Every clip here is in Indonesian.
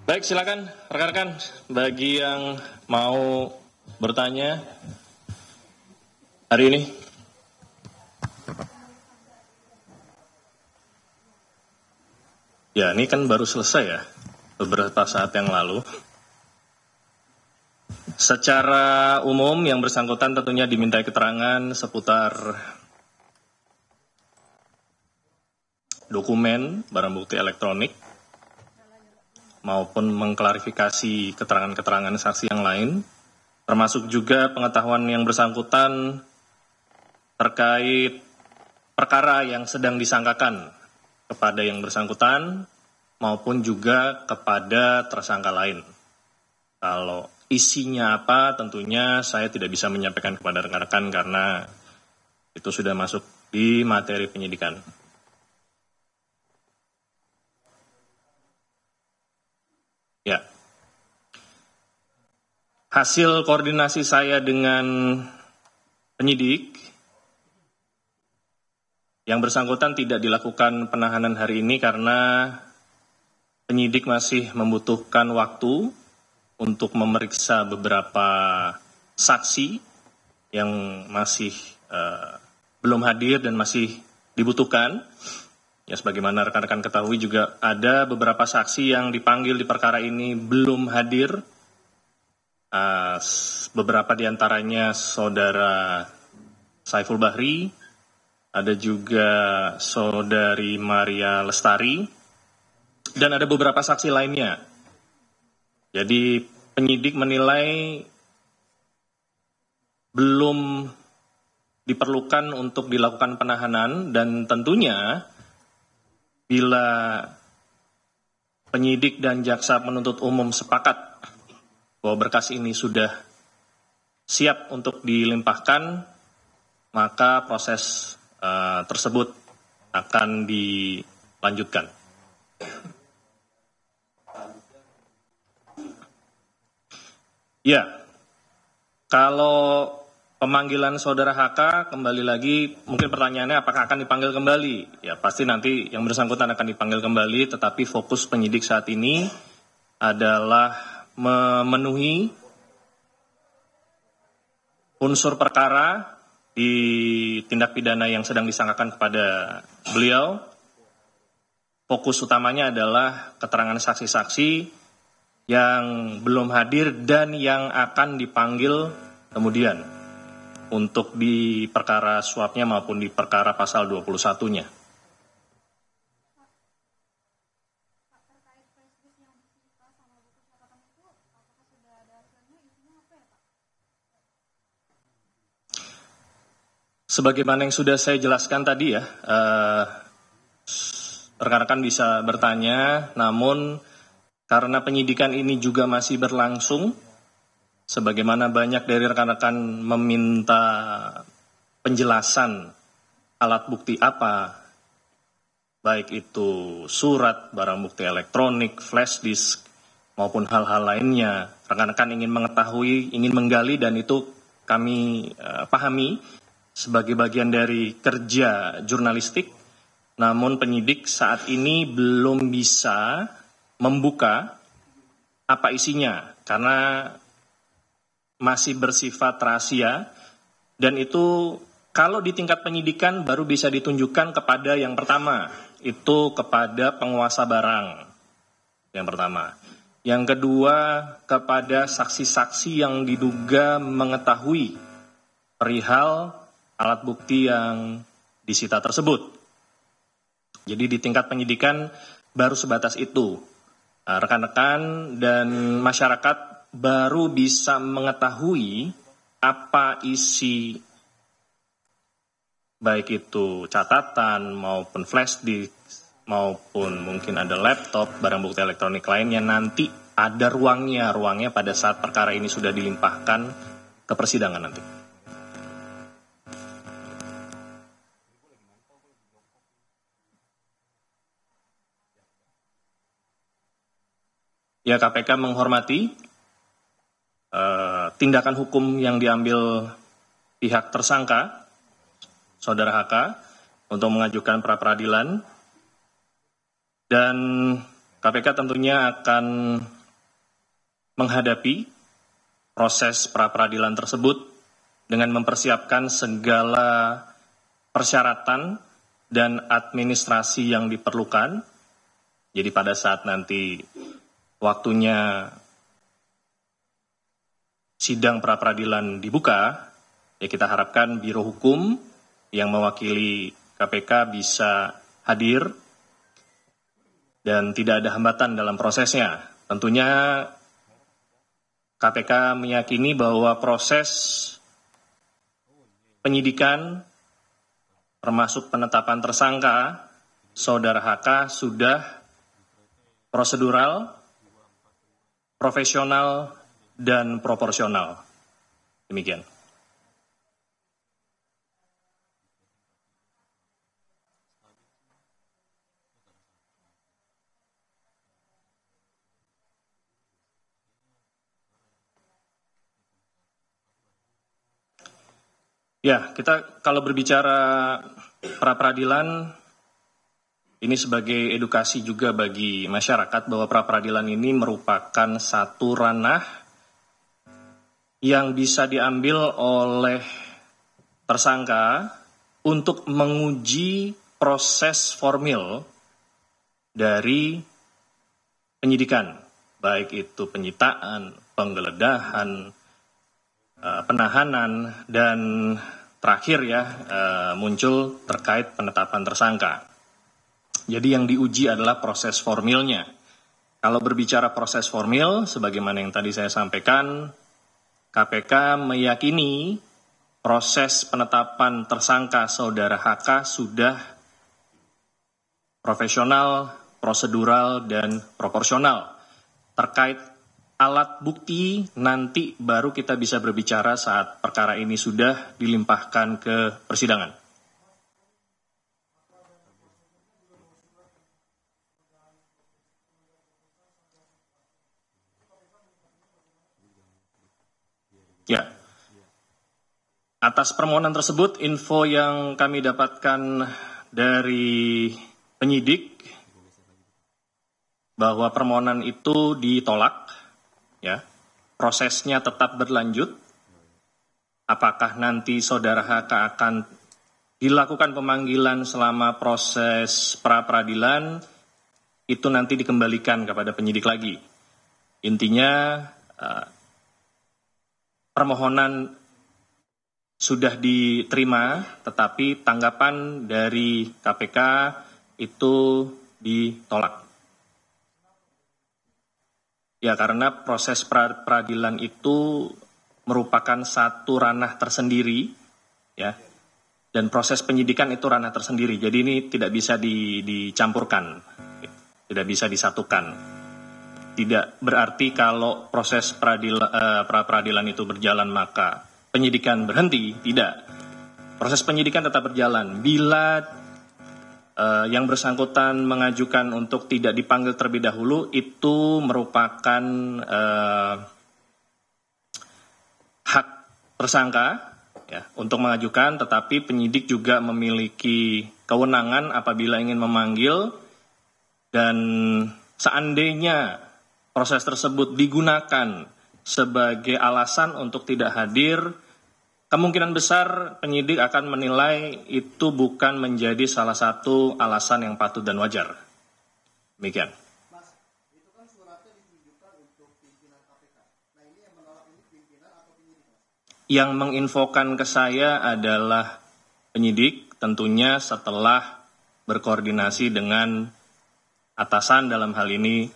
Baik, silakan rekan-rekan bagi yang mau bertanya hari ini. Ya, ini kan baru selesai ya, beberapa saat yang lalu. Secara umum yang bersangkutan tentunya dimintai keterangan seputar dokumen barang bukti elektronik maupun mengklarifikasi keterangan-keterangan saksi yang lain, termasuk juga pengetahuan yang bersangkutan terkait perkara yang sedang disangkakan kepada yang bersangkutan maupun juga kepada tersangka lain. Kalau isinya apa tentunya saya tidak bisa menyampaikan kepada rekan-rekan karena itu sudah masuk di materi penyidikan. Ya. Hasil koordinasi saya dengan penyidik yang bersangkutan tidak dilakukan penahanan hari ini karena penyidik masih membutuhkan waktu untuk memeriksa beberapa saksi yang masih belum hadir dan masih dibutuhkan. Ya, sebagaimana rekan-rekan ketahui juga ada beberapa saksi yang dipanggil di perkara ini belum hadir. Beberapa diantaranya saudara Saiful Bahri, ada juga saudari Maria Lestari, dan ada beberapa saksi lainnya. Jadi penyidik menilai belum diperlukan untuk dilakukan penahanan dan tentunya bila penyidik dan jaksa penuntut umum sepakat bahwa berkas ini sudah siap untuk dilimpahkan, maka proses tersebut akan dilanjutkan. Ya, kalau pemanggilan saudara HK kembali lagi, mungkin pertanyaannya apakah akan dipanggil kembali? Ya, pasti nanti yang bersangkutan akan dipanggil kembali, tetapi fokus penyidik saat ini adalah memenuhi unsur perkara di tindak pidana yang sedang disangkakan kepada beliau. Fokus utamanya adalah keterangan saksi-saksi yang belum hadir dan yang akan dipanggil kemudian untuk di perkara suapnya maupun di perkara pasal 21-nya. Sebagaimana yang sudah saya jelaskan tadi ya, rekan-rekan bisa bertanya, namun karena penyidikan ini juga masih berlangsung, sebagaimana banyak dari rekan-rekan meminta penjelasan alat bukti apa, baik itu surat, barang bukti elektronik, flash disk, maupun hal-hal lainnya. Rekan-rekan ingin mengetahui, ingin menggali, dan itu kami pahami sebagai bagian dari kerja jurnalistik. Namun penyidik saat ini belum bisa membuka apa isinya karena masih bersifat rahasia, dan itu kalau di tingkat penyidikan baru bisa ditunjukkan kepada yang pertama, itu kepada penguasa barang yang pertama. Yang kedua, kepada saksi-saksi yang diduga mengetahui perihal alat bukti yang disita tersebut. Jadi di tingkat penyidikan baru sebatas itu. Rekan-rekan dan masyarakat baru bisa mengetahui apa isi baik itu catatan maupun flash disk maupun mungkin ada laptop, barang bukti elektronik lainnya, nanti ada ruangnya pada saat perkara ini sudah dilimpahkan ke persidangan nanti. Ya, KPK menghormati tindakan hukum yang diambil pihak tersangka, saudara HK, untuk mengajukan pra-peradilan. Dan KPK tentunya akan menghadapi proses pra-peradilan tersebut dengan mempersiapkan segala persyaratan dan administrasi yang diperlukan. Jadi pada saat nanti waktunya sidang pra-peradilan dibuka, ya kita harapkan Biro Hukum yang mewakili KPK bisa hadir dan tidak ada hambatan dalam prosesnya. Tentunya KPK meyakini bahwa proses penyidikan termasuk penetapan tersangka Saudara HK sudah prosedural, profesional, dan proporsional. Demikian. Ya, kita kalau berbicara pra-peradilan, ini sebagai edukasi juga bagi masyarakat bahwa pra-peradilan ini merupakan satu ranah yang bisa diambil oleh tersangka untuk menguji proses formil dari penyidikan, baik itu penyitaan, penggeledahan, penahanan, dan terakhir muncul terkait penetapan tersangka. Jadi yang diuji adalah proses formilnya. Kalau berbicara proses formil, sebagaimana yang tadi saya sampaikan, KPK meyakini proses penetapan tersangka Saudara HK sudah profesional, prosedural, dan proporsional. Terkait alat bukti, nanti baru kita bisa berbicara saat perkara ini sudah dilimpahkan ke persidangan. Ya, atas permohonan tersebut, info yang kami dapatkan dari penyidik bahwa permohonan itu ditolak. Ya, prosesnya tetap berlanjut. Apakah nanti Saudara HK akan dilakukan pemanggilan selama proses pra-peradilan, itu nanti dikembalikan kepada penyidik lagi. Intinya permohonan sudah diterima, tetapi tanggapan dari KPK itu ditolak. Ya, karena proses peradilan itu merupakan satu ranah tersendiri, ya, dan proses penyidikan itu ranah tersendiri. Jadi ini tidak bisa dicampurkan, tidak bisa disatukan. Tidak berarti kalau proses pra-peradilan itu berjalan maka penyidikan berhenti, tidak. Proses penyidikan tetap berjalan. Bila yang bersangkutan mengajukan untuk tidak dipanggil terlebih dahulu, itu merupakan hak tersangka ya, untuk mengajukan, tetapi penyidik juga memiliki kewenangan apabila ingin memanggil, dan seandainya proses tersebut digunakan sebagai alasan untuk tidak hadir, kemungkinan besar penyidik akan menilai itu bukan menjadi salah satu alasan yang patut dan wajar. Demikian. Mas, itu kan suratnya ditujukan untuk pimpinan KPK. Nah, ini yang menolak ini pimpinan atau penyidik, Mas? Yang menginfokan ke saya adalah penyidik, tentunya setelah berkoordinasi dengan atasan, dalam hal ini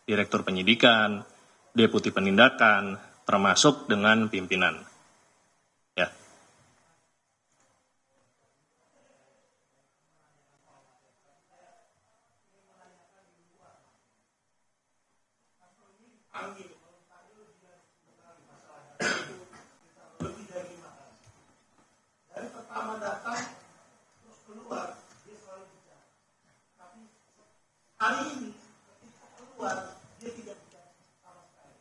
Direktur Penyidikan, Deputi Penindakan, termasuk dengan pimpinan. Ya. Dari pertama datang terus keluar dia selalu bicara. Tapi hari ini ketika keluar dia tidak bicara sama sekali.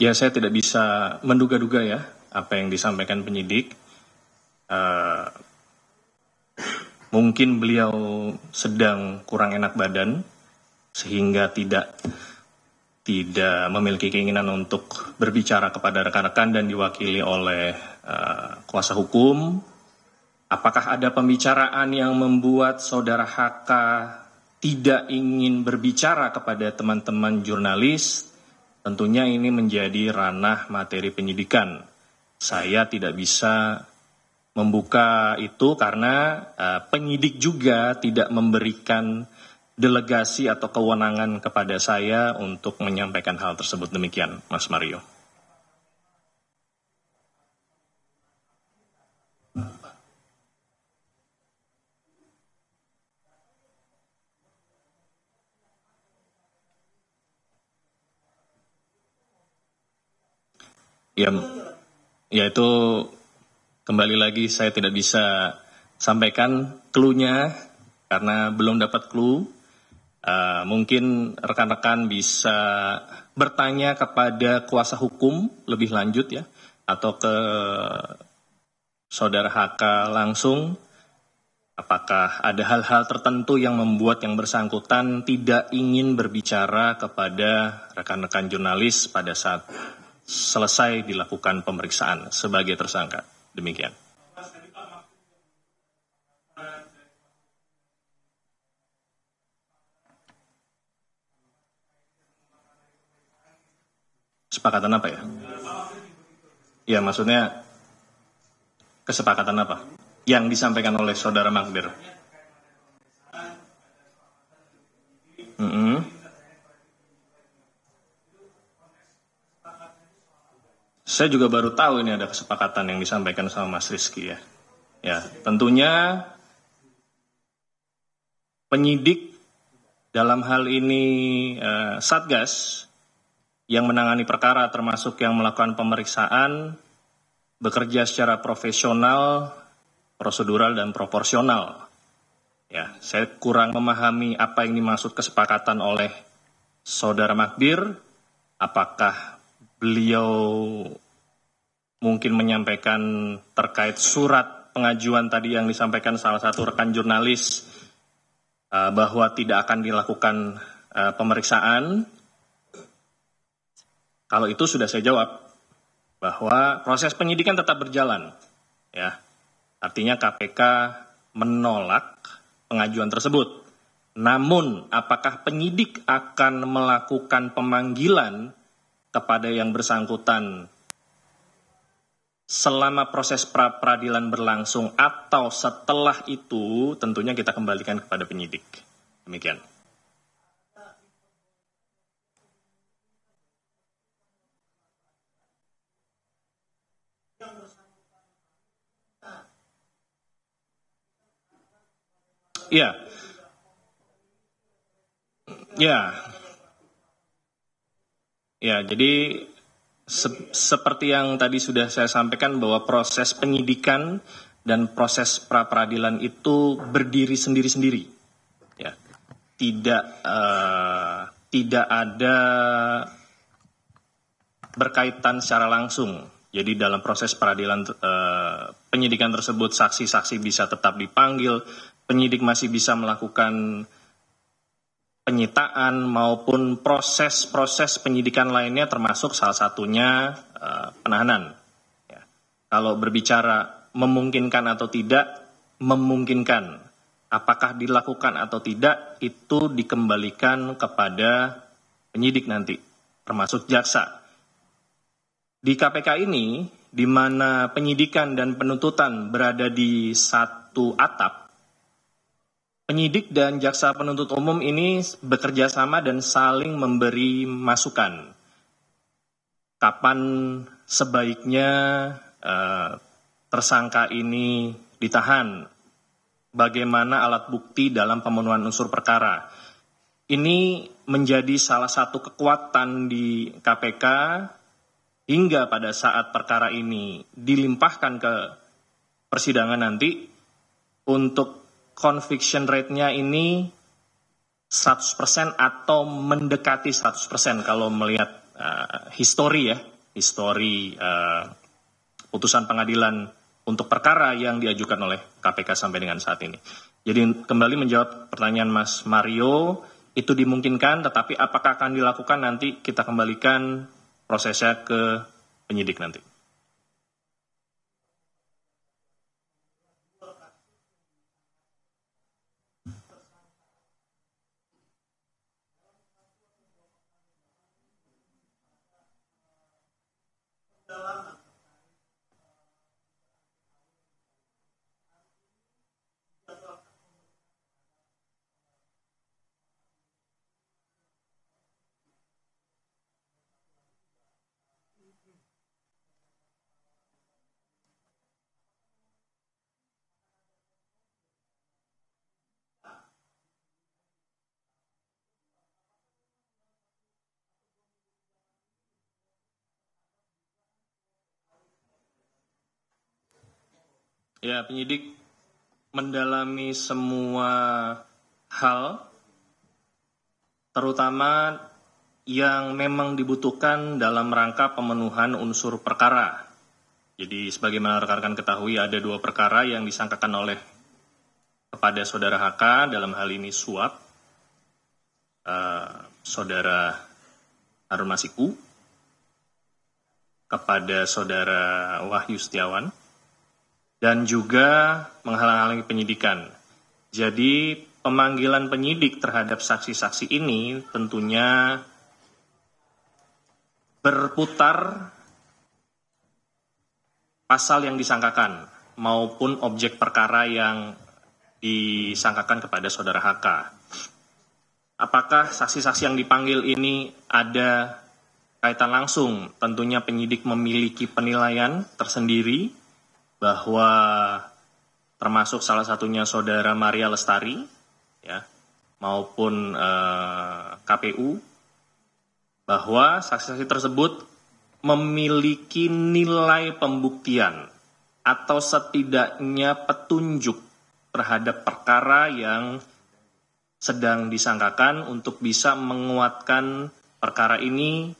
Ya, saya tidak bisa menduga-duga ya apa yang disampaikan penyidik. Mungkin beliau sedang kurang enak badan sehingga tidak memiliki keinginan untuk berbicara kepada rekan-rekan dan diwakili oleh kuasa hukum. Apakah ada pembicaraan yang membuat saudara HK tidak ingin berbicara kepada teman-teman jurnalis? Tentunya ini menjadi ranah materi penyidikan. Saya tidak bisa membuka itu karena penyidik juga tidak memberikan delegasi atau kewenangan kepada saya untuk menyampaikan hal tersebut. Demikian, Mas Mario. Ya itu kembali lagi saya tidak bisa sampaikan clue-nya karena belum dapat clue. Mungkin rekan-rekan bisa bertanya kepada kuasa hukum lebih lanjut ya, atau ke saudara HK langsung. Apakah ada hal-hal tertentu yang membuat yang bersangkutan tidak ingin berbicara kepada rekan-rekan jurnalis pada saat selesai dilakukan pemeriksaan sebagai tersangka. Demikian. Kesepakatan apa ya? Ya, maksudnya kesepakatan apa? Yang disampaikan oleh saudara Magdir. Saya juga baru tahu ini ada kesepakatan yang disampaikan sama Mas Rizky ya. Ya, tentunya penyidik dalam hal ini Satgas yang menangani perkara termasuk yang melakukan pemeriksaan bekerja secara profesional, prosedural dan proporsional. Ya, saya kurang memahami apa yang dimaksud kesepakatan oleh saudara Magdir. Apakah beliau mungkin menyampaikan terkait surat pengajuan tadi yang disampaikan salah satu rekan jurnalis bahwa tidak akan dilakukan pemeriksaan? Kalau itu sudah saya jawab bahwa proses penyidikan tetap berjalan, ya. Artinya KPK menolak pengajuan tersebut. Namun, apakah penyidik akan melakukan pemanggilan kepada yang bersangkutan selama proses pra-peradilan berlangsung atau setelah itu, tentunya kita kembalikan kepada penyidik. Demikian. Ya, jadi seperti yang tadi sudah saya sampaikan bahwa proses penyidikan dan proses pra-peradilan itu berdiri sendiri-sendiri, ya, tidak ada berkaitan secara langsung. Jadi dalam proses peradilan penyidikan tersebut saksi-saksi bisa tetap dipanggil, penyidik masih bisa melakukan penyitaan maupun proses-proses penyidikan lainnya termasuk salah satunya penahanan. Ya. Kalau berbicara memungkinkan atau tidak, memungkinkan. Apakah dilakukan atau tidak, itu dikembalikan kepada penyidik nanti, termasuk jaksa. Di KPK ini, di mana penyidikan dan penuntutan berada di satu atap, penyidik dan jaksa penuntut umum ini bekerja sama dan saling memberi masukan. Kapan sebaiknya tersangka ini ditahan? Bagaimana alat bukti dalam pemenuhan unsur perkara? Ini menjadi salah satu kekuatan di KPK hingga pada saat perkara ini dilimpahkan ke persidangan nanti, untuk conviction rate-nya ini 100% atau mendekati 100% kalau melihat histori putusan pengadilan untuk perkara yang diajukan oleh KPK sampai dengan saat ini. Jadi kembali menjawab pertanyaan Mas Mario, itu dimungkinkan, tetapi apakah akan dilakukan nanti kita kembalikan prosesnya ke penyidik nanti. Ya, penyidik mendalami semua hal, terutama yang memang dibutuhkan dalam rangka pemenuhan unsur perkara. Jadi sebagaimana rekan-rekan ketahui ada 2 perkara yang disangkakan oleh kepada saudara HK, dalam hal ini suap, saudara Harun Masiku, kepada saudara Wahyu Setiawan, dan juga menghalang-halangi penyidikan. Jadi pemanggilan penyidik terhadap saksi-saksi ini tentunya berputar pasal yang disangkakan maupun objek perkara yang disangkakan kepada saudara HK. Apakah saksi-saksi yang dipanggil ini ada kaitan langsung? Tentunya penyidik memiliki penilaian tersendiri bahwa termasuk salah satunya saudara Maria Lestari, ya, maupun KPU, bahwa saksi-saksi tersebut memiliki nilai pembuktian atau setidaknya petunjuk terhadap perkara yang sedang disangkakan untuk bisa menguatkan perkara ini,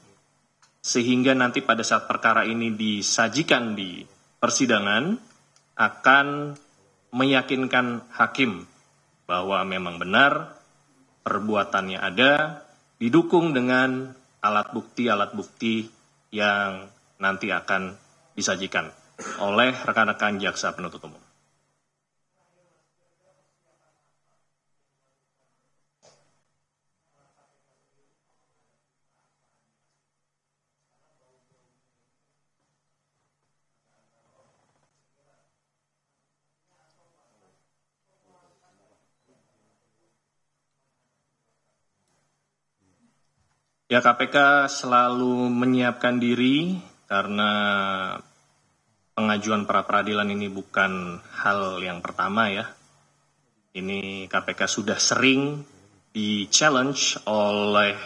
sehingga nanti pada saat perkara ini disajikan di persidangan akan meyakinkan hakim bahwa memang benar perbuatannya ada, didukung dengan alat bukti yang nanti akan disajikan oleh rekan-rekan jaksa penuntut umum. Ya, KPK selalu menyiapkan diri karena pengajuan pra-peradilan ini bukan hal yang pertama ya. Ini KPK sudah sering di-challenge oleh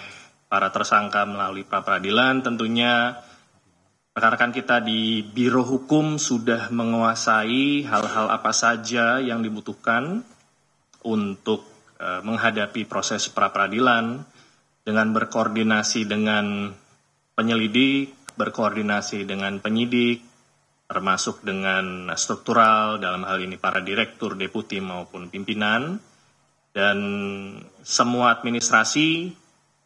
para tersangka melalui pra-peradilan. Tentunya rekan-rekan kita di Biro Hukum sudah menguasai hal-hal apa saja yang dibutuhkan untuk menghadapi proses pra-peradilan, dengan berkoordinasi dengan penyelidik, berkoordinasi dengan penyidik, termasuk dengan struktural, dalam hal ini para direktur, deputi maupun pimpinan, dan semua administrasi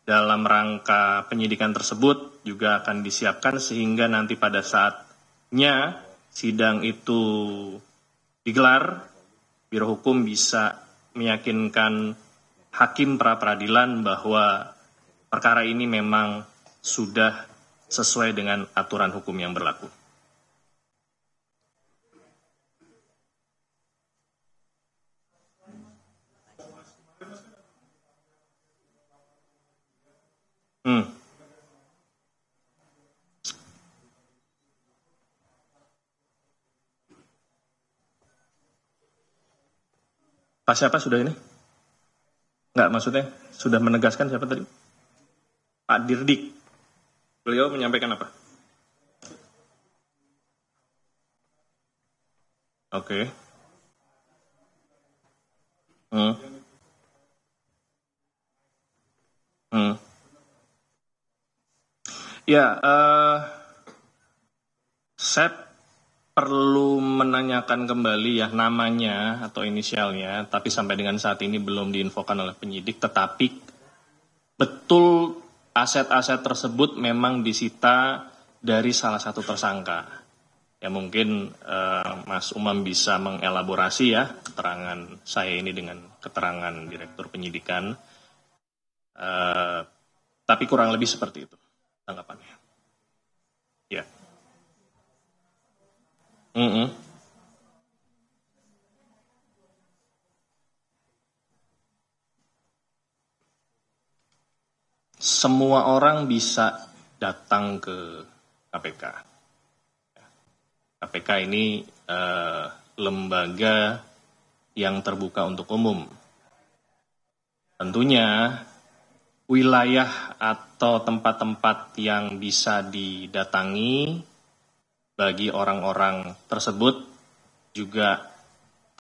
dalam rangka penyidikan tersebut juga akan disiapkan sehingga nanti pada saatnya sidang itu digelar, Biro Hukum bisa meyakinkan hakim pra-peradilan bahwa perkara ini memang sudah sesuai dengan aturan hukum yang berlaku. Pak siapa sudah ini? Enggak, maksudnya sudah menegaskan siapa tadi? Pak Dirdik. Beliau menyampaikan apa? Oke. Ya, saya perlu menanyakan kembali ya namanya atau inisialnya, tapi sampai dengan saat ini belum diinfokan oleh penyidik, tetapi betul aset-aset tersebut memang disita dari salah satu tersangka. Ya mungkin Mas Umam bisa mengelaborasi ya keterangan saya ini dengan keterangan Direktur Penyidikan. Tapi kurang lebih seperti itu tanggapannya. Ya. Semua orang bisa datang ke KPK. KPK ini lembaga yang terbuka untuk umum. Tentunya wilayah atau tempat-tempat yang bisa didatangi bagi orang-orang tersebut juga